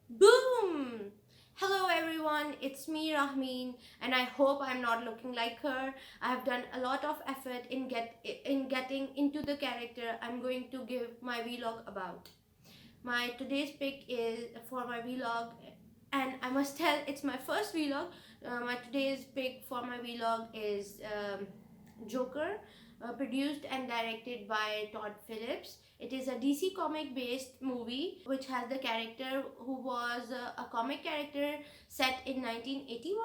Boom! Hello everyone, it's me Rahmeen, and I hope I'm not looking like her. I have done a lot of effort in getting into the character I'm going to give my vlog about. My today's pick is for my vlog, and I must tell it's my first vlog. My today's pick for my vlog is Joker, produced and directed by Todd Phillips. It is a DC comic based movie which has the character who was a comic character set in 1981.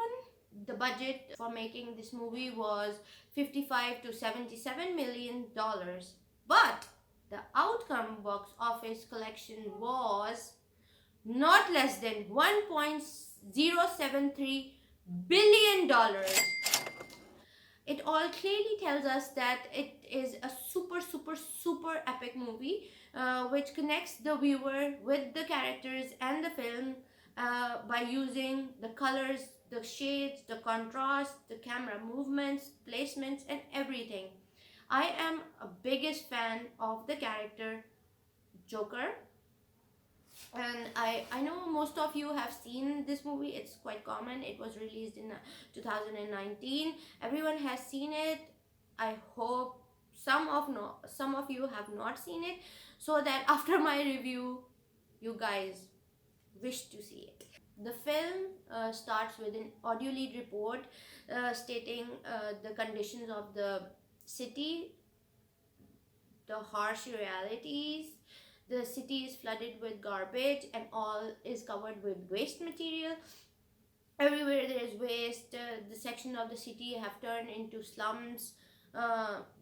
The budget for making this movie was 55 to 77 million dollars, but the outcome box office collection was not less than 1.073 billion dollars. It all clearly tells us that it is a super epic movie which connects the viewer with the characters and the film by using the colors, the shades, the contrast, the camera movements, placements, and everything. I am a biggest fan of the character Joker, and I know most of you have seen this movie. It's quite common. It was released in 2019. Everyone has seen it. I hope some of you have not seen it, so that after my review you guys wish to see it. The film starts with an audio lead report stating the conditions of the city, the harsh realities. The city is flooded with garbage and all is covered with waste material. Everywhere there is waste. The section of the city have turned into slums.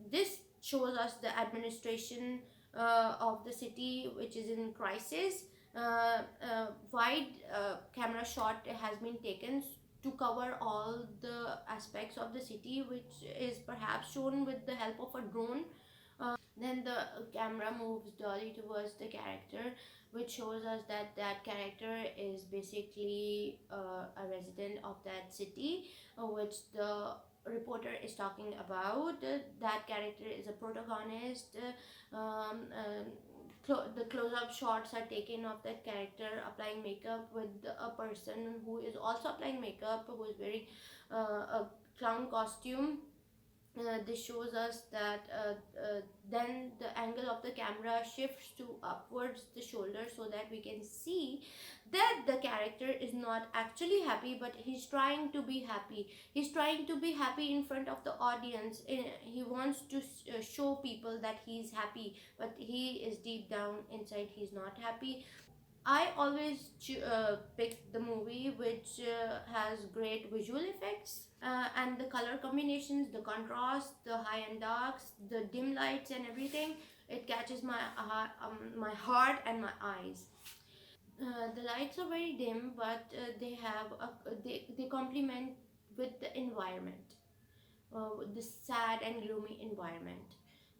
This shows us the administration of the city, which is in crisis. Wide camera shot has been taken to cover all the aspects of the city, which is perhaps shown with the help of a drone. Then the camera moves dolly towards the character, which shows us that that character is basically a resident of that city, which the reporter is talking about. That character is a protagonist. The close-up shots are taken of that character applying makeup with a person who is also applying makeup, who is wearing a clown costume. This shows us that then the angle of the camera shifts to upwards the shoulder, so that we can see that the character is not actually happy, but he's trying to be happy. He's trying to be happy in front of the audience. He wants to show people that he's happy, but he is deep down inside he's not happy. I always pick the movie which has great visual effects and the color combinations, the contrast, the high and darks, the dim lights, and everything. It catches my heart and my eyes. The lights are very dim, but they complement with the environment, the sad and gloomy environment.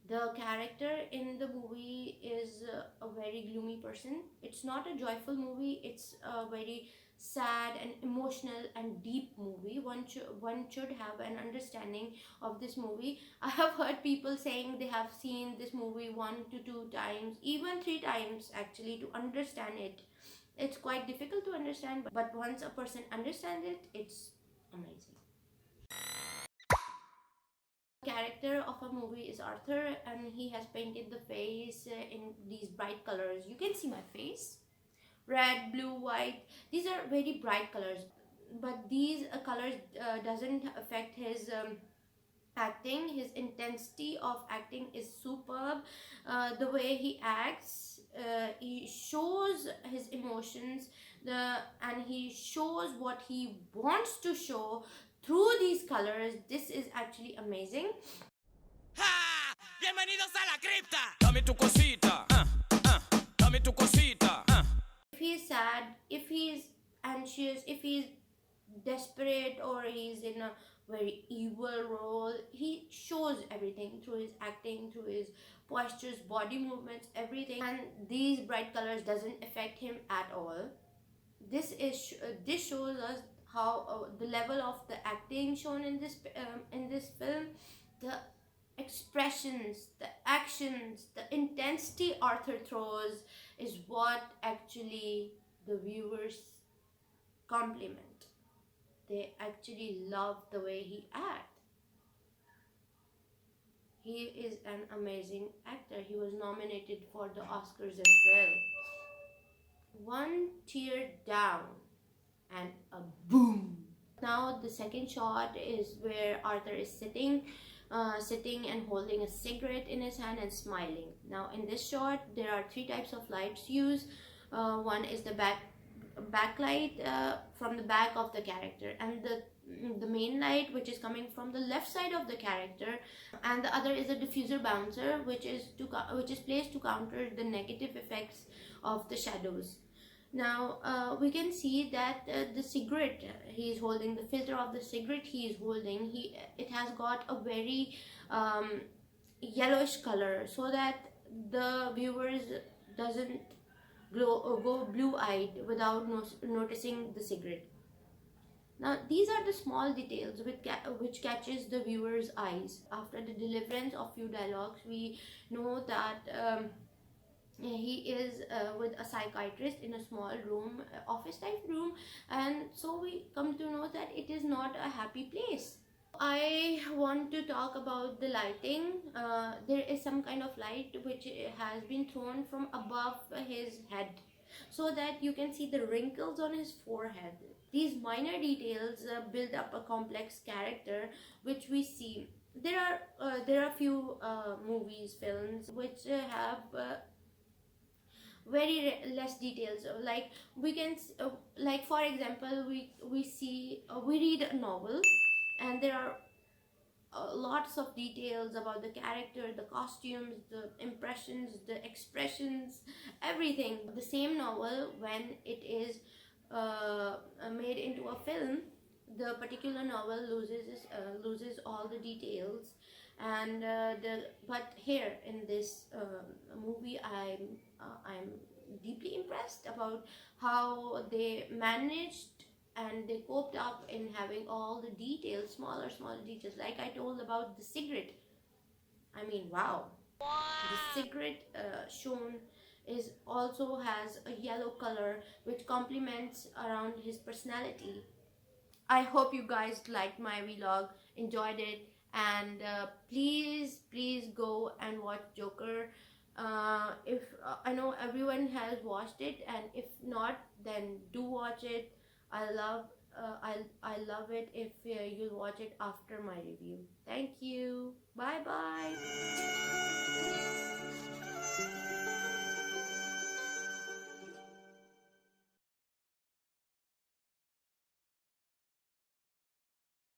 The character in the movie is a very gloomy person. It's not a joyful movie, it's a very sad and emotional and deep movie. One should have an understanding of this movie. I have heard people saying they have seen this movie 1 to 2 times, even 3 times actually, to understand it. It's quite difficult to understand, but once a person understands it, it's amazing. Character of a movie is Arthur, and he has painted the face in these bright colors. You can see my face, red, blue, white. These are very bright colors, but these colors doesn't affect his acting. His intensity of acting is superb. The way he acts, he shows his emotions, and he shows what he wants to show through these colors. This is actually amazing. ¡Ja! ¡Bienvenidos a la cripta! Dame tu cosita, dame tu cosita. If he's sad, if he's anxious, if he's desperate, or he's in a very evil role, he shows everything through his acting, through his postures, body movements, everything. And these bright colors doesn't affect him at all. This shows us how the level of the acting shown in this film, the expressions, the actions, the intensity Arthur throws is what actually the viewers compliment. They actually love the way he acts. He is an amazing actor. He was nominated for the Oscars as well. One tear down and a boom. Now the second shot is where Arthur is sitting and holding a cigarette in his hand and smiling. Now in this shot there are three types of lights used. One is the backlight from the back of the character, and the main light which is coming from the left side of the character, and the other is a diffuser bouncer which is placed to counter the negative effects of the shadows. Now we can see that the cigarette he is holding, the filter of the cigarette he is holding, it has got a very yellowish color, so that the viewers doesn't go blue-eyed without noticing the cigarette. Now these are the small details which catches the viewer's eyes. After the deliverance of few dialogues, we know that he is with a psychiatrist in a small room, office type room, and so we come to know that it is not a happy place. I want to talk about the lighting. There is some kind of light which has been thrown from above his head, so that you can see the wrinkles on his forehead. These minor details build up a complex character which we see. There are few movies, films which have very less details. Like we can like for example, we read a novel, and there are lots of details about the character, the costumes, the impressions, the expressions, everything. The same novel, when it is made into a film, the particular novel loses all the details, and but here in this movie, I'm deeply impressed about how they managed and they coped up in having all the details, smaller details, like I told about the cigarette. I mean, wow. The cigarette shown is also has a yellow color which complements around his personality. I hope you guys liked my vlog, enjoyed it, and please go and watch Joker. If I know everyone has watched it, and if not, then do watch it. I love it if you'll watch it after my review. Thank you. Bye bye.